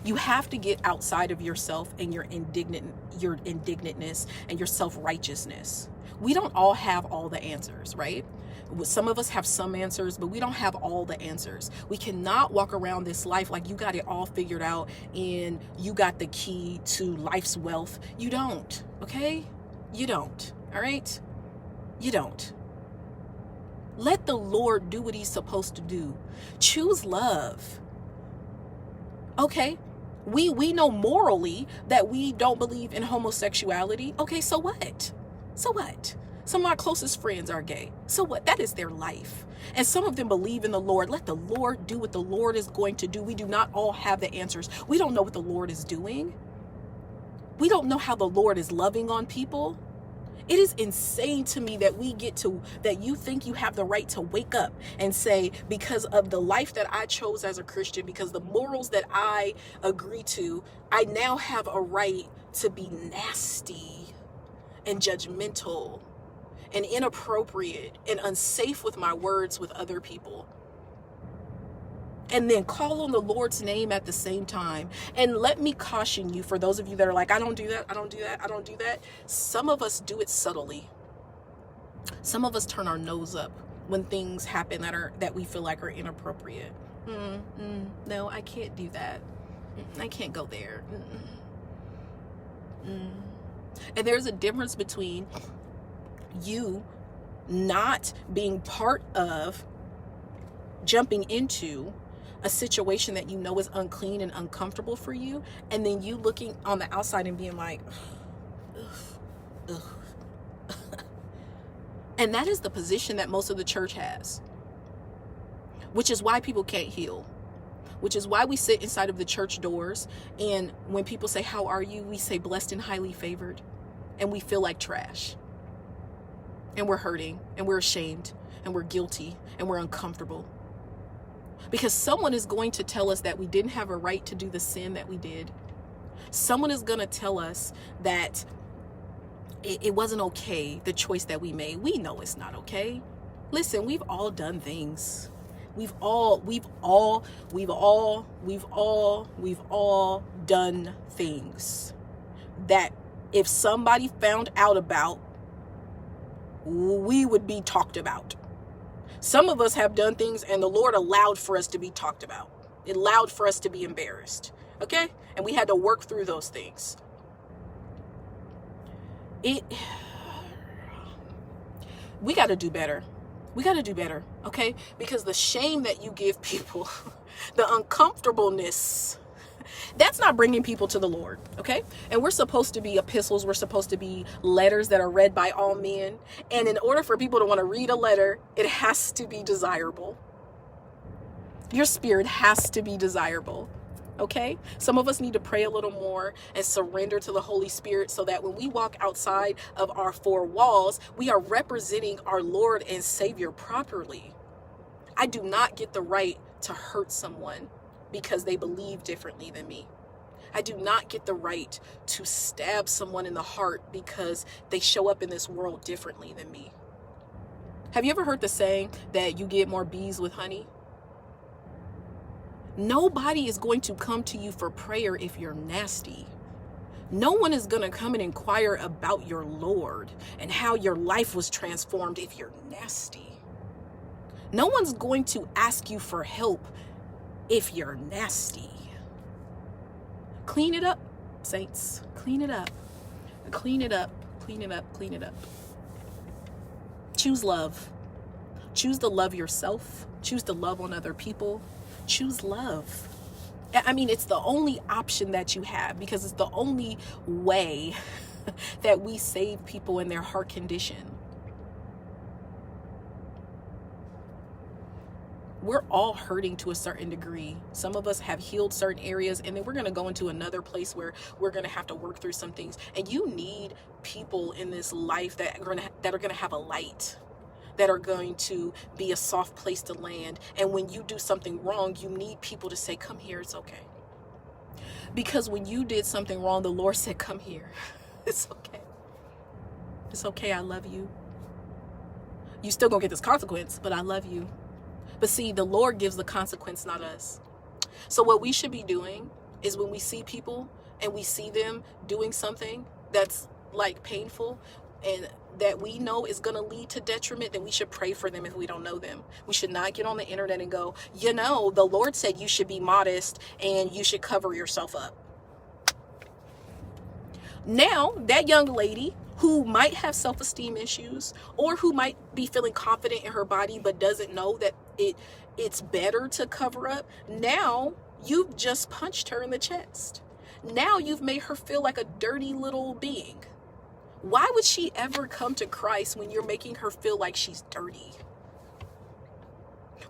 You have to get outside of yourself and your indignantness and your self-righteousness. We don't all have all the answers, right? Some of us have some answers, but we don't have all the answers. We cannot walk around this life like you got it all figured out and you got the key to life's wealth. You don't, okay? You don't, all right? You don't. Let the Lord do what he's supposed to do. Choose love. Okay, we know morally that we don't believe in homosexuality. Okay, so what? So what? Some of my closest friends are gay. So what? That is their life. And some of them believe in the Lord. Let the Lord do what the Lord is going to do. We do not all have the answers. We don't know what the Lord is doing. We don't know how the Lord is loving on people. It is insane to me that that you think you have the right to wake up and say, because of the life that I chose as a Christian, because the morals that I agree to, I now have a right to be nasty and judgmental and inappropriate and unsafe with my words with other people. And then call on the Lord's name at the same time. And let me caution you, for those of you that are like, I don't do that, I don't do that, I don't do that. Some of us do it subtly. Some of us turn our nose up when things happen that we feel like are inappropriate. No, I can't do that. I can't go there. And there's a difference between you not being part of jumping into a situation that you know is unclean and uncomfortable for you, and then you looking on the outside and being like, ugh. And that is the position that most of the church has, which is why people can't heal, which is why we sit inside of the church doors, and when people say, how are you? We say blessed and highly favored, and we feel like trash, and we're hurting, and we're ashamed, and we're guilty, and we're uncomfortable. Because someone is going to tell us that we didn't have a right to do the sin that we did. Someone is going to tell us that it wasn't okay, the choice that we made. We know it's not okay. Listen, we've all done things. We've all done things that if somebody found out about, we would be talked about. Some of us have done things and the Lord allowed for us to be talked about. It allowed for us to be embarrassed. Okay? And we had to work through those things. We got to do better. We got to do better. Okay? Because the shame that you give people, the uncomfortableness, that's not bringing people to the Lord, okay? And we're supposed to be epistles. We're supposed to be letters that are read by all men. And in order for people to want to read a letter, it has to be desirable. Your spirit has to be desirable, okay? Some of us need to pray a little more and surrender to the Holy Spirit so that when we walk outside of our four walls, we are representing our Lord and Savior properly. I do not get the right to hurt someone because they believe differently than me. I do not get the right to stab someone in the heart because they show up in this world differently than me. Have you ever heard the saying that you get more bees with honey? Nobody is going to come to you for prayer if you're nasty. No one is going to come and inquire about your Lord and how your life was transformed if you're nasty. No one's going to ask you for help if you're nasty. Clean it up, saints. Clean it up. Clean it up. Clean it up. Clean it up. Choose love. Choose to love yourself. Choose to love on other people. Choose love. I mean, it's the only option that you have because it's the only way that we save people in their heart condition. We're all hurting to a certain degree. Some of us have healed certain areas, and then we're going to go into another place where we're going to have to work through some things. And you need people in this life that are going to have a light, that are going to be a soft place to land. And when you do something wrong, you need people to say, come here, it's okay. Because when you did something wrong, the Lord said, come here. It's okay. It's okay, I love you. You still gonna get this consequence, but I love you. But see, the Lord gives the consequence, not us. So what we should be doing is when we see people and we see them doing something that's like painful and that we know is going to lead to detriment, then we should pray for them if we don't know them. We should not get on the internet and go, you know, the Lord said you should be modest and you should cover yourself up. Now, that young lady who might have self-esteem issues or who might be feeling confident in her body but doesn't know that it's better to cover up, now you've just punched her in the chest. Now you've made her feel like a dirty little being. Why would she ever come to Christ when you're making her feel like she's dirty?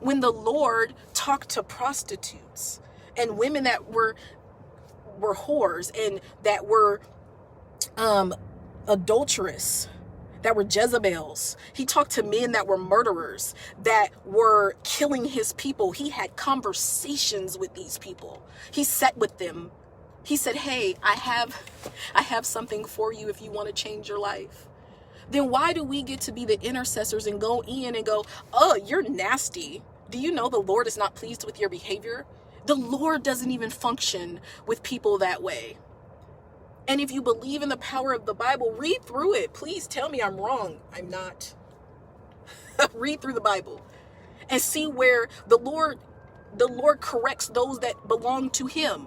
When the Lord talked to prostitutes and women that were whores and that were adulterous that were Jezebels. He talked to men that were murderers, that were killing his people. He had conversations with these people. He sat with them. He said, hey, I have something for you if you want to change your life. Then why do we get to be the intercessors and go in and go, oh, you're nasty? Do you know the Lord is not pleased with your behavior? The Lord doesn't even function with people that way. And if you believe in the power of the Bible, read through it. Please tell me I'm wrong. I'm not. Read through the Bible and see where the Lord corrects those that belong to him.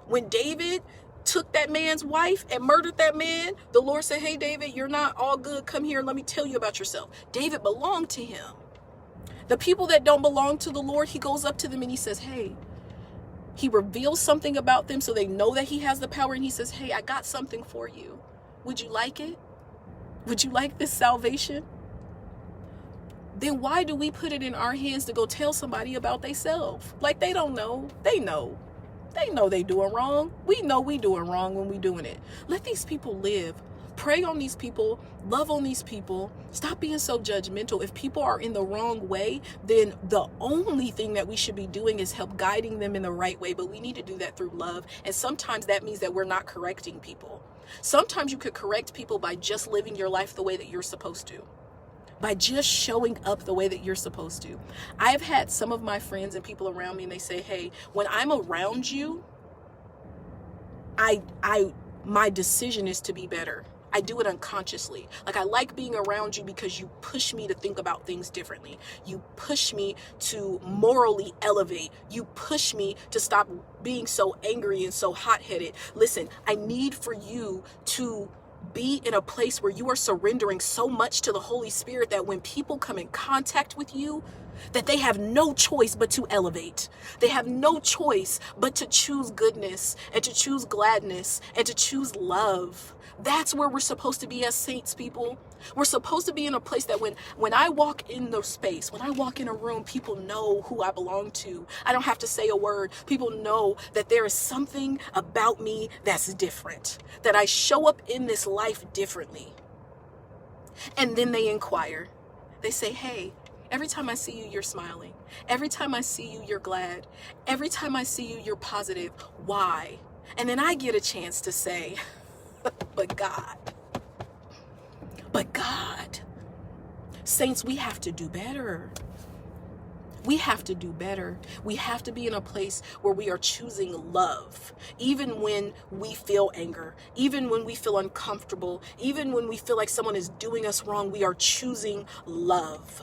When David took that man's wife and murdered that man, the Lord said, hey, David, you're not all good. Come here and let me tell you about yourself. David belonged to him. The people that don't belong to the Lord, he goes up to them and he says, hey, he reveals something about them so they know that he has the power. And he says, hey, I got something for you. Would you like it? Would you like this salvation? Then why do we put it in our hands to go tell somebody about themselves? Like they don't know. They know. They know they doing wrong. We know we doing wrong when we doing it. Let these people live. Pray on these people. Love on these people. Stop being so judgmental. If people are in the wrong way, then the only thing that we should be doing is help guiding them in the right way. But we need to do that through love. And sometimes that means that we're not correcting people. Sometimes you could correct people by just living your life the way that you're supposed to. By just showing up the way that you're supposed to. I've had some of my friends and people around me and they say, hey, when I'm around you, my decision is to be better. I do it unconsciously. Like I like being around you because you push me to think about things differently. You push me to morally elevate. You push me to stop being so angry and so hot-headed. Listen, I need for you to be in a place where you are surrendering so much to the Holy Spirit that when people come in contact with you, that they have no choice but to elevate. They have no choice but to choose goodness and to choose gladness and to choose love. That's where we're supposed to be as saints, people. We're supposed to be in a place that when I walk in the space, when I walk in a room, people know who I belong to. I don't have to say a word. People know that there is something about me that's different, that I show up in this life differently. And then they inquire. They say, hey, every time I see you, you're smiling. Every time I see you, you're glad. Every time I see you, you're positive. Why? And then I get a chance to say, but God. But God. Saints, we have to do better. We have to do better. We have to be in a place where we are choosing love, even when we feel anger, even when we feel uncomfortable, even when we feel like someone is doing us wrong, we are choosing love.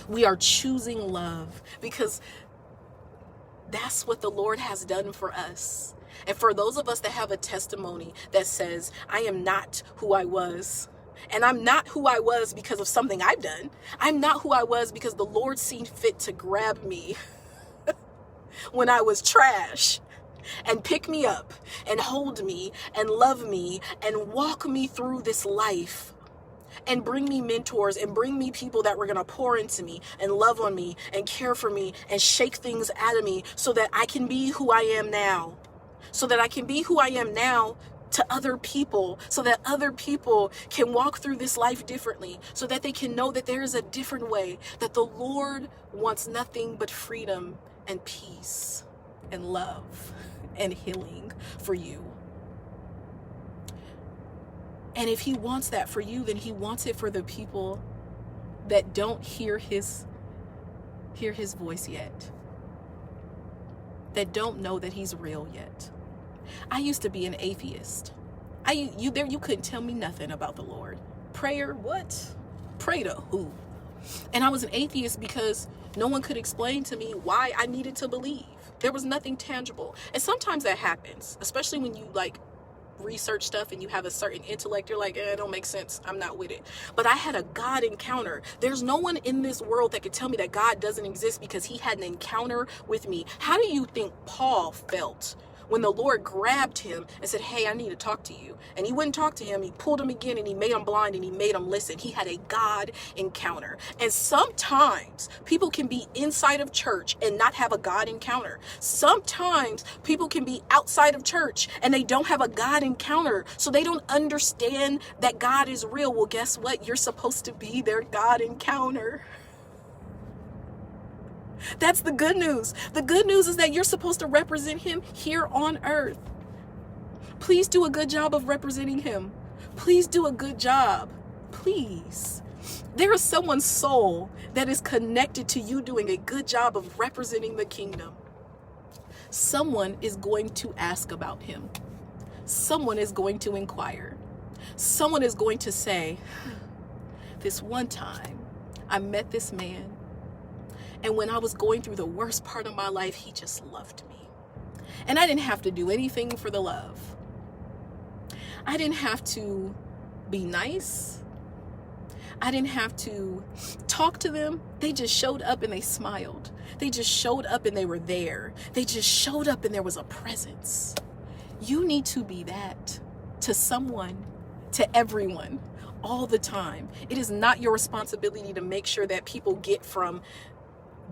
We are choosing love because that's what the Lord has done for us. And for those of us that have a testimony that says, I am not who I was. And I'm not who I was because of something I've done. I'm not who I was because the Lord seen fit to grab me when I was trash and pick me up and hold me and love me and walk me through this life and bring me mentors and bring me people that were going to pour into me and love on me and care for me and shake things out of me so that I can be who I am now. So that I can be who I am now to other people, so that other people can walk through this life differently, so that they can know that there is a different way, that the Lord wants nothing but freedom and peace and love and healing for you. And if he wants that for you, then he wants it for the people that don't hear his voice yet, that don't know that he's real yet. I used to be an atheist. You couldn't tell me nothing about the Lord. Prayer, what? Pray to who? And I was an atheist because no one could explain to me why I needed to believe. There was nothing tangible. And sometimes that happens, especially when you research stuff and you have a certain intellect. You're like, it don't make sense. I'm not with it. But I had a God encounter. There's no one in this world that could tell me that God doesn't exist because he had an encounter with me. How do you think Paul felt when the Lord grabbed him and said, hey, I need to talk to you. And he wouldn't talk to him. He pulled him again and he made him blind and he made him listen. He had a God encounter. And sometimes people can be inside of church and not have a God encounter. Sometimes people can be outside of church and they don't have a God encounter. So they don't understand that God is real. Well, guess what? You're supposed to be their God encounter. That's the good news. The good news is that you're supposed to represent him here on earth. Please do a good job of representing him. Please do a good job. Please. There is someone's soul that is connected to you doing a good job of representing the kingdom. Someone is going to ask about him. Someone is going to inquire. Someone is going to say, this one time I met this man, and when I was going through the worst part of my life, he just loved me. And I didn't have to do anything for the love. I didn't have to be nice. I didn't have to talk to them. They just showed up and they smiled. They just showed up and they were there. They just showed up and there was a presence. You need to be that to someone, to everyone, all the time. It is not your responsibility to make sure that people get from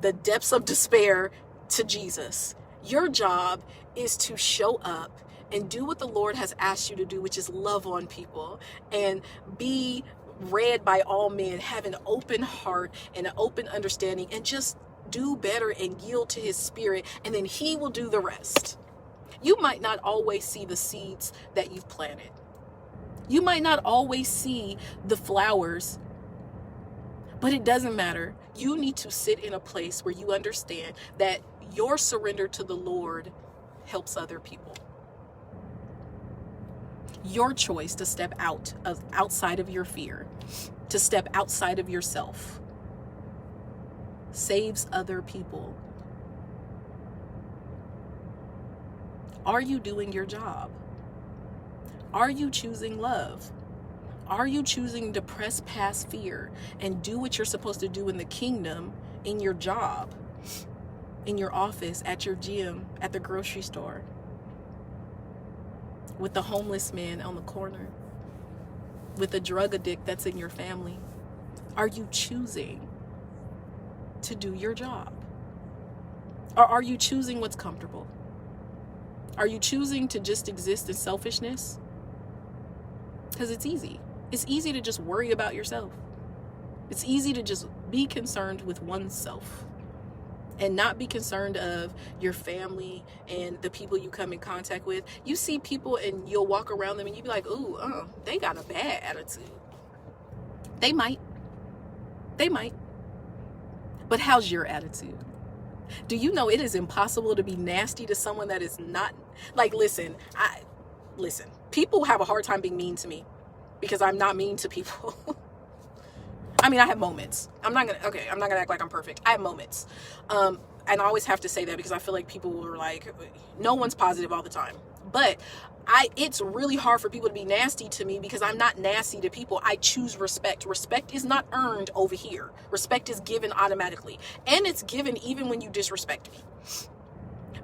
the depths of despair to Jesus. Your job is to show up and do what the Lord has asked you to do, which is love on people and be read by all men, have an open heart and an open understanding, and just do better and yield to his spirit, and then he will do the rest. You might not always see the seeds that you've planted. You might not always see the flowers, but it doesn't matter. You need to sit in a place where you understand that your surrender to the Lord helps other people. Your choice to step outside of your fear, to step outside of yourself, saves other people. Are you doing your job? Are you choosing love? Are you choosing to press past fear and do what you're supposed to do in the kingdom, in your job, in your office, at your gym, at the grocery store, with the homeless man on the corner, with the drug addict that's in your family? Are you choosing to do your job? Or are you choosing what's comfortable? Are you choosing to just exist in selfishness? Because it's easy. It's easy to just worry about yourself. It's easy to just be concerned with oneself and not be concerned of your family and the people you come in contact with. You see people and you'll walk around them and you be like, ooh, they got a bad attitude. They might. But how's your attitude? Do you know it is impossible to be nasty to someone that is not, like, listen, people have a hard time being mean to me because I'm not mean to people. I mean, I have moments. I'm not gonna act like I'm perfect. I have moments. And I always have to say that because I feel like people are like, no one's positive all the time. But it's really hard for people to be nasty to me because I'm not nasty to people. I choose respect. Respect is not earned over here. Respect is given automatically. And it's given even when you disrespect me.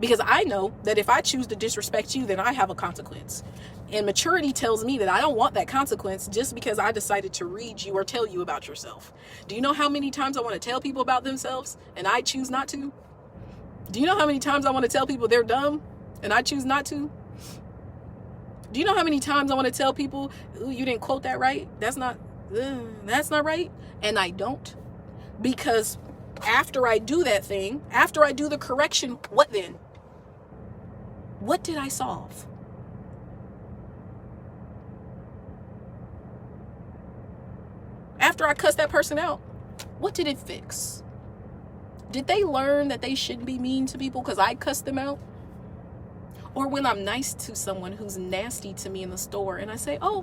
Because I know that if I choose to disrespect you, then I have a consequence. And maturity tells me that I don't want that consequence just because I decided to read you or tell you about yourself. Do you know how many times I want to tell people about themselves and I choose not to? Do you know how many times I want to tell people they're dumb and I choose not to? Do you know how many times I want to tell people, ooh, you didn't quote that right? That's not right. And I don't. Because after I do that thing, after I do the correction, what then? What did I solve? After I cussed that person out, what did it fix? Did they learn that they shouldn't be mean to people because I cussed them out? Or when I'm nice to someone who's nasty to me in the store and I say, oh,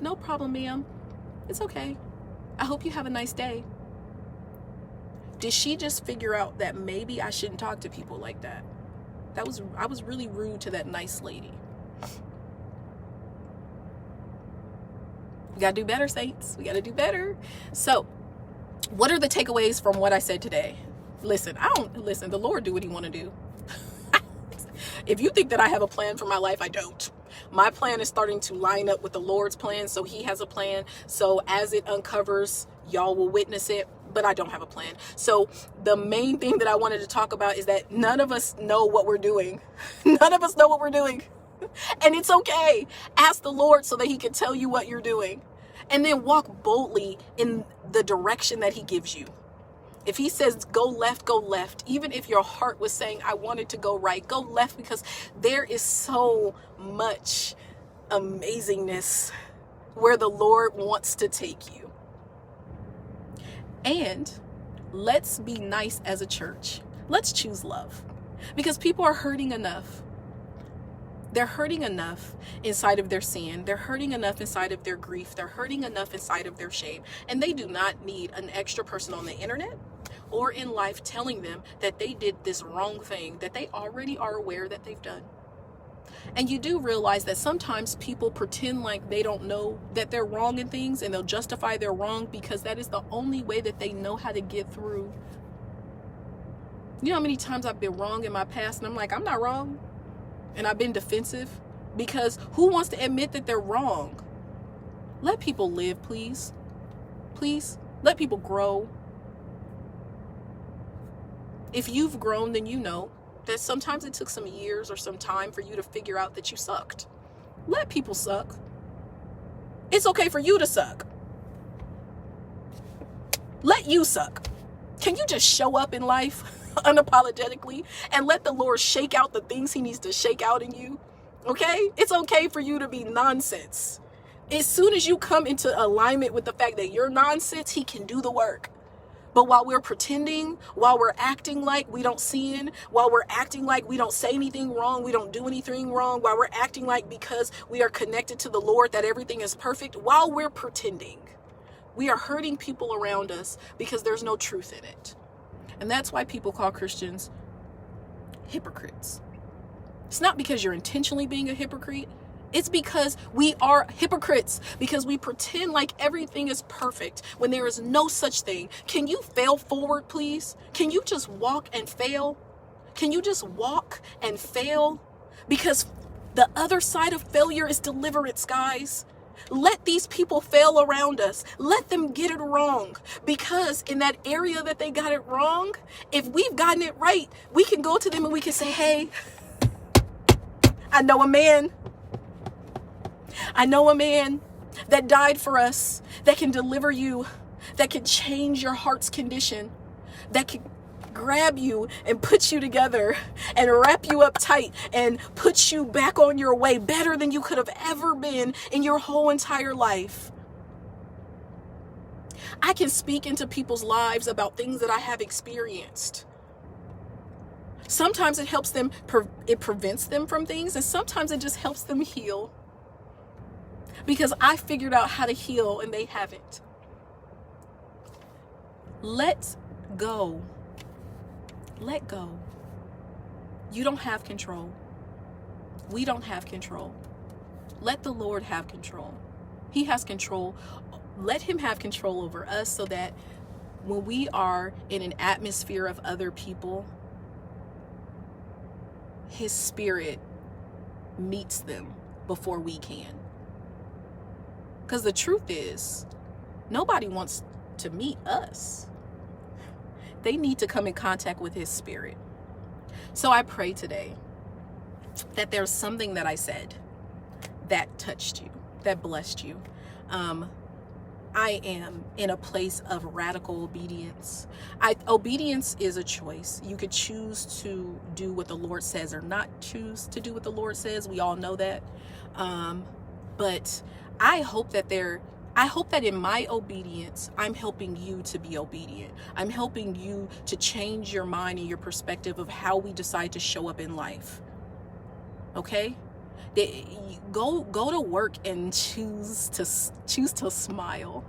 no problem, ma'am. It's okay. I hope you have a nice day. Did she just figure out that maybe I shouldn't talk to people like that? I was really rude to that nice lady. We got to do better, saints. We got to do better. So, what are the takeaways from what I said today? Listen, the Lord do what he want to do. If you think that I have a plan for my life, I don't. My plan is starting to line up with the Lord's plan. So he has a plan. So as it uncovers, y'all will witness it, but I don't have a plan. So the main thing that I wanted to talk about is that none of us know what we're doing. None of us know what we're doing. And it's okay. Ask the Lord so that he can tell you what you're doing. And then walk boldly in the direction that he gives you. If he says go left, go left. Even if your heart was saying I wanted to go right, go left, because there is so much amazingness where the Lord wants to take you. And let's be nice as a church. Let's choose love, because people are hurting enough. They're hurting enough inside of their sin. They're hurting enough inside of their grief. They're hurting enough inside of their shame. And they do not need an extra person on the internet or in life telling them that they did this wrong thing that they already are aware that they've done. And you do realize that sometimes people pretend like they don't know that they're wrong in things, and they'll justify their wrong because that is the only way that they know how to get through. You know how many times I've been wrong in my past and I'm like, I'm not wrong. And I've been defensive, because who wants to admit that they're wrong? Let people live, please. Please, let people grow. If you've grown, then you know that sometimes it took some years or some time for you to figure out that you sucked. Let people suck. It's okay for you to suck. Let you suck. Can you just show up in life unapologetically and let the Lord shake out the things he needs to shake out in you? Okay? It's okay for you to be nonsense. As soon as you come into alignment with the fact that you're nonsense, he can do the work. But while we're pretending, while we're acting like we don't sin, while we're acting like we don't say anything wrong, we don't do anything wrong, while we're acting like because we are connected to the Lord that everything is perfect, while we're pretending, we are hurting people around us because there's no truth in it. And that's why people call Christians hypocrites. It's not because you're intentionally being a hypocrite. It's because we are hypocrites, because we pretend like everything is perfect when there is no such thing. Can you fail forward, please? Can you just walk and fail? Can you just walk and fail? Because the other side of failure is deliverance, guys. Let these people fail around us. Let them get it wrong, because in that area that they got it wrong, if we've gotten it right, we can go to them and we can say, hey, I know a man that died for us, that can deliver you, that can change your heart's condition, that can grab you and put you together and wrap you up tight and put you back on your way better than you could have ever been in your whole entire life. I can speak into people's lives about things that I have experienced. Sometimes it helps them, it prevents them from things, and sometimes it just helps them heal. Because I figured out how to heal and they haven't. Let go. Let go. You don't have control. We don't have control. Let the Lord have control. He has control. Let him have control over us, so that when we are in an atmosphere of other people, his spirit meets them before we can. Because the truth is, nobody wants to meet us. They need to come in contact with his spirit. So I pray today that there's something that I said that touched you, that blessed you. I am in a place of radical obedience. Obedience is a choice. You could choose to do what the Lord says or not choose to do what the Lord says. We all know that. But I hope that in my obedience, I'm helping you to be obedient. I'm helping you to change your mind and your perspective of how we decide to show up in life. Okay? Go to work and choose to smile.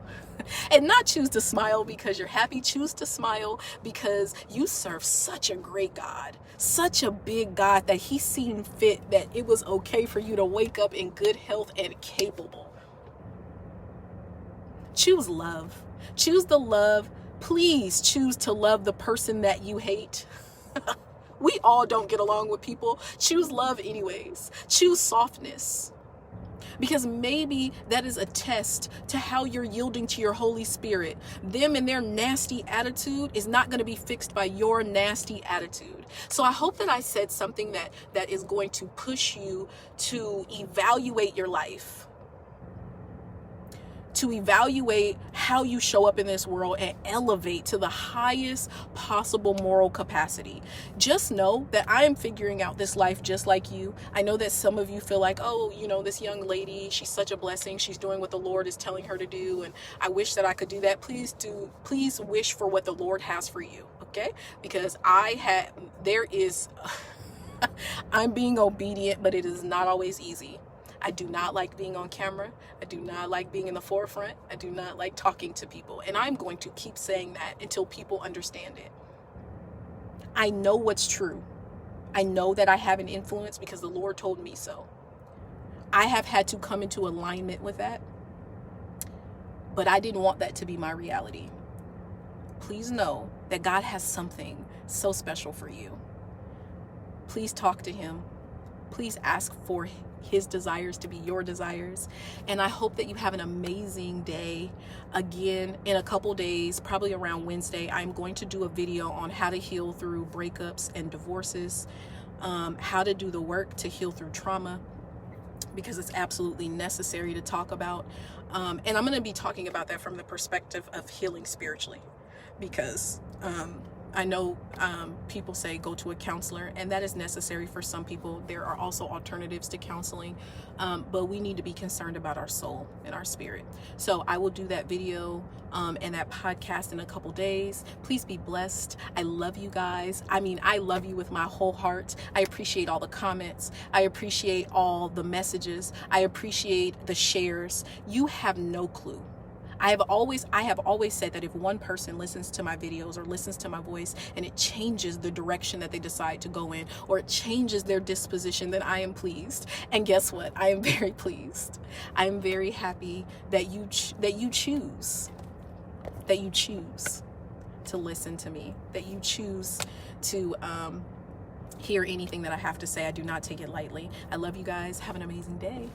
And not choose to smile because you're happy. Choose to smile because you serve such a great God, such a big God, that he seen fit that it was okay for you to wake up in good health and capable. Choose love. Choose the love. Please choose to love the person that you hate. We all don't get along with people. Choose love anyways. Choose softness. Because maybe that is a test to how you're yielding to your Holy Spirit. Them and their nasty attitude is not going to be fixed by your nasty attitude. So I hope that I said something that is going to push you to evaluate your life, to evaluate how you show up in this world and elevate to the highest possible moral capacity. Just know that I am figuring out this life just like you. I know that some of you feel like, oh, you know, this young lady, she's such a blessing. She's doing what the Lord is telling her to do. And I wish that I could do that. Please wish for what the Lord has for you. Okay? Because I'm being obedient, but it is not always easy. I do not like being on camera. I do not like being in the forefront. I do not like talking to people. And I'm going to keep saying that until people understand it. I know what's true. I know that I have an influence because the Lord told me so. I have had to come into alignment with that. But I didn't want that to be my reality. Please know that God has something so special for you. Please talk to Him. Please ask for His desires to be your desires. And I hope that you have an amazing day. Again, in a couple days, probably around Wednesday, I'm going to do a video on how to heal through breakups and divorces, how to do the work to heal through trauma, because it's absolutely necessary to talk about. And I'm going to be talking about that from the perspective of healing spiritually, because I know people say go to a counselor, and that is necessary for some people. There are also alternatives to counseling, but we need to be concerned about our soul and our spirit. So I will do that video and that podcast in a couple days. Please be blessed. I love you guys. I mean, I love you with my whole heart. I appreciate all the comments. I appreciate all the messages. I appreciate the shares. You have no clue. I have always said that if one person listens to my videos or listens to my voice and it changes the direction that they decide to go in, or it changes their disposition, then I am pleased. And guess what? I am very pleased. I am very happy that you choose to listen to me, that you choose to hear anything that I have to say. I do not take it lightly. I love you guys. Have an amazing day.